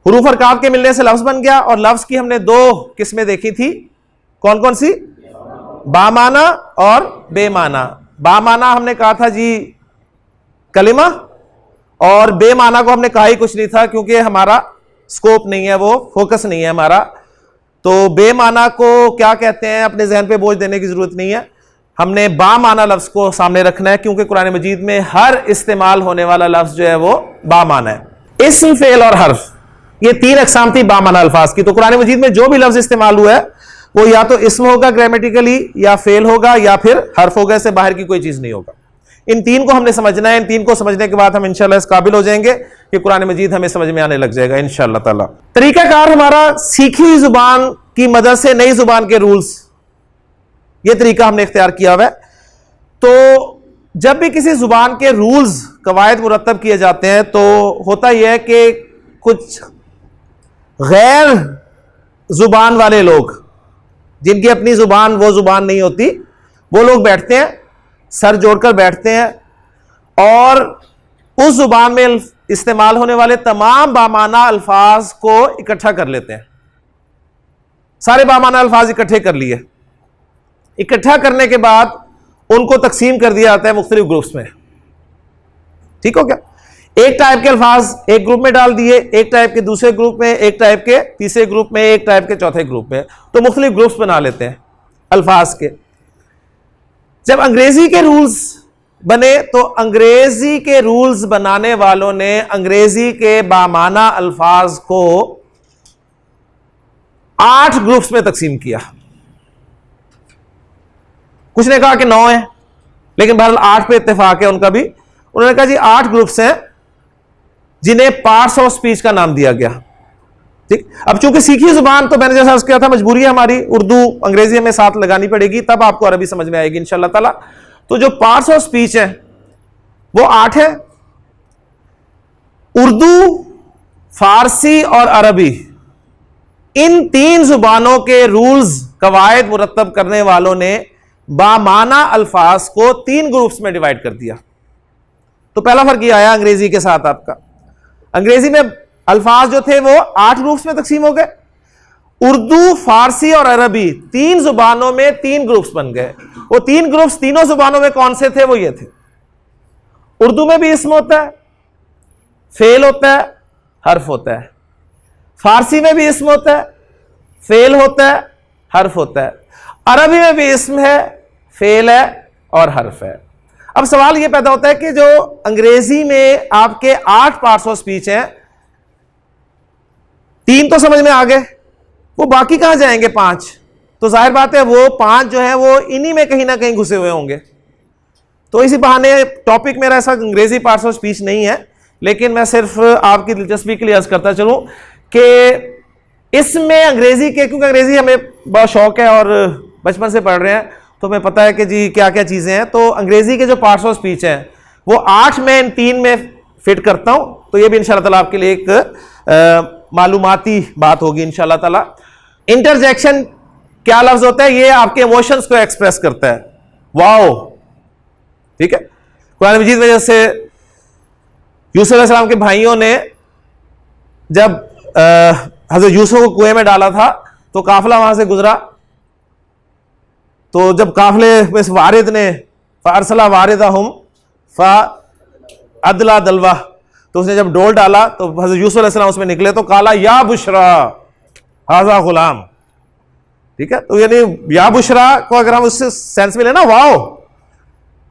حروف ارکاب کے ملنے سے لفظ بن گیا، اور لفظ کی ہم نے دو قسمیں دیکھی تھی، کون کون سی؟ با معنی اور بے معنی۔ با معنی ہم نے کہا تھا جی کلمہ، اور بے معنی کو ہم نے کہا ہی کچھ نہیں تھا کیونکہ ہمارا سکوپ نہیں ہے، وہ فوکس نہیں ہے ہمارا۔ تو بے معنی کو کیا کہتے ہیں اپنے ذہن پہ بوجھ دینے کی ضرورت نہیں ہے، ہم نے با معنی لفظ کو سامنے رکھنا ہے کیونکہ قرآن مجید میں ہر استعمال ہونے والا لفظ جو ہے وہ با معنی ہے۔ اسم، فعل اور حرف، یہ تین اقسام تھی با معنی الفاظ کی۔ تو قرآن مجید میں جو بھی لفظ استعمال ہوا ہے وہ یا تو اسم ہوگا گرامیٹیکلی، یا فعل ہوگا، یا پھر حرف ہوگا، سے باہر کی کوئی چیز نہیں ہوگا۔ ان تین کو ہم نے سمجھنا ہے، ان تین کو سمجھنے کے بعد ہم انشاءاللہ اس قابل ہو جائیں گے کہ قرآن مجید ہمیں سمجھ میں آنے لگ جائے گا انشاءاللہ تعالی۔ طریقہ کار ہمارا سیکھی ہوئی زبان کی مدد سے نئی زبان کے رولز، یہ طریقہ ہم نے اختیار کیا ہوا ہے۔ تو جب بھی کسی زبان کے رولز، قواعد مرتب کیے جاتے ہیں تو ہوتا یہ ہے کہ کچھ غیر زبان والے لوگ، جن کی اپنی زبان وہ زبان نہیں ہوتی، وہ لوگ بیٹھتے ہیں، سر جوڑ کر بیٹھتے ہیں، اور اس زبان میں استعمال ہونے والے تمام بامعنی الفاظ کو اکٹھا کر لیتے ہیں۔ سارے بامعنی الفاظ اکٹھے کر لیے، اکٹھا کرنے کے بعد ان کو تقسیم کر دیا جاتا ہے مختلف گروپس میں۔ ٹھیک ہو گیا؟ ایک ٹائپ کے الفاظ ایک گروپ میں ڈال دیے، ایک ٹائپ کے دوسرے گروپ میں، ایک ٹائپ کے تیسرے گروپ میں، ایک ٹائپ کے چوتھے گروپ میں، تو مختلف گروپس بنا لیتے ہیں الفاظ کے۔ جب انگریزی کے رولز بنے تو انگریزی کے رولز بنانے والوں نے انگریزی کے بامعنی الفاظ کو 8 گروپس میں تقسیم کیا۔ کچھ نے کہا کہ 9 ہیں، لیکن بہرحال 8 پہ اتفاق ہے ان کا بھی۔ انہوں نے کہا جی 8 گروپس ہیں جنہیں پارٹس آف سپیچ کا نام دیا گیا۔ ٹھیک، اب چونکہ سیکھی زبان تو میں نے جیسا عرض کیا تھا مجبوری ہے ہماری، اردو انگریزی ہمیں ساتھ لگانی پڑے گی، تب آپ کو عربی سمجھ میں آئے گی انشاءاللہ تعالی۔ تو جو پارٹس آف سپیچ ہیں وہ 8 ہیں۔ اردو، فارسی اور عربی، ان 3 زبانوں کے رولز، قواعد مرتب کرنے والوں نے بامعنی الفاظ کو 3 گروپس میں ڈیوائیڈ کر دیا۔ تو پہلا فرق یہ آیا انگریزی کے ساتھ آپ کا، انگریزی میں الفاظ جو تھے وہ 8 گروپس میں تقسیم ہو گئے۔ اردو، فارسی اور عربی 3 زبانوں میں 3 گروپس بن گئے۔ وہ 3 گروپس تینوں زبانوں میں کون سے تھے؟ وہ یہ تھے، اردو میں بھی اسم ہوتا ہے، فعل ہوتا ہے، حرف ہوتا ہے۔ فارسی میں بھی اسم ہوتا ہے، فعل ہوتا ہے، حرف ہوتا ہے۔ عربی میں بھی اسم ہے، فعل ہے اور حرف ہے۔ اب سوال یہ پیدا ہوتا ہے کہ جو انگریزی میں آپ کے 8 پارٹس آف سپیچ ہیں، 3 تو سمجھ میں آ گئے، وہ باقی کہاں جائیں گے 5؟ تو ظاہر بات ہے وہ 5 جو ہیں وہ انہی میں کہیں نہ کہیں گھسے ہوئے ہوں گے۔ تو اسی بہانے ٹاپک میرا ایسا انگریزی پارٹس آف سپیچ نہیں ہے، لیکن میں صرف آپ کی دلچسپی کے لیے عرض کرتا چلوں کہ اس میں انگریزی کے، کیونکہ انگریزی ہمیں بہت شوق ہے اور بچپن سے پڑھ رہے ہیں تو ہمیں پتہ ہے کہ جی کیا کیا چیزیں ہیں۔ تو انگریزی کے جو پارٹس آف سپیچ ہیں وہ 8 میں ان 3 میں فٹ کرتا ہوں، تو یہ بھی انشاءاللہ تعالیٰ آپ کے لیے ایک معلوماتی بات ہوگی انشاءاللہ تعالیٰ۔ انٹرجیکشن کیا لفظ ہوتا ہے؟ یہ آپ کے ایموشنز کو ایکسپریس کرتا ہے۔ واو، ٹھیک ہے۔ قرآن مجید میں جیسے یوسف علیہ السلام کے بھائیوں نے جب حضرت یوسف کو کنویں میں ڈالا تھا تو قافلہ وہاں سے گزرا، تو جب قافلے میں وارد نے فارسلہ واردہم فادلا دلوا، تو اس نے جب ڈول ڈالا تو حضرت یوسف علیہ السلام اس میں نکلے، تو کالا یا بشرا ھذا غلام، ٹھیک ہے۔ تو یعنی یا بشرا کو اگر ہم اس سے سینس میں لیں نا واو،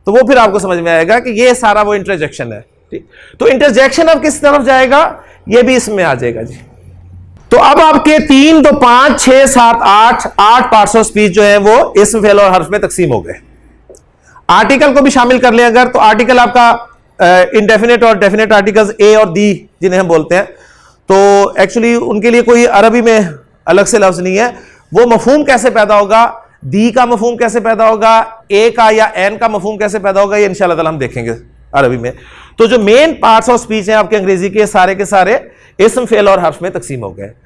تو وہ پھر آپ کو سمجھ میں آئے گا کہ یہ سارا وہ انٹرجیکشن ہے۔ ٹھیک، تو انٹرجیکشن اب کس طرف جائے گا؟ یہ بھی اس میں آ جائے گا جی۔ تو اب آپ کے 3 تو 5 6 7 8 پارٹس آف سپیچ جو ہیں وہ اسم، فعل اور حرف میں تقسیم ہو گئے۔ آرٹیکل کو بھی شامل کر لیں اگر، تو آرٹیکل آپ کا انڈیفینٹ اور ڈیفینٹ آرٹیکلز اے اور دی جنہیں ہم بولتے ہیں، تو ایکچولی ان کے لیے کوئی عربی میں الگ سے لفظ نہیں ہے۔ وہ مفہوم کیسے پیدا ہوگا، دی کا مفہوم کیسے پیدا ہوگا، اے کا یا این کا مفہوم کیسے پیدا ہوگا، یہ انشاءاللہ تعالیٰ ہم دیکھیں گے عربی میں۔ تو جو مین پارٹس آف سپیچ ہیں آپ کے انگریزی کے، سارے اسم، فعل اور حرف میں تقسیم ہو گئے۔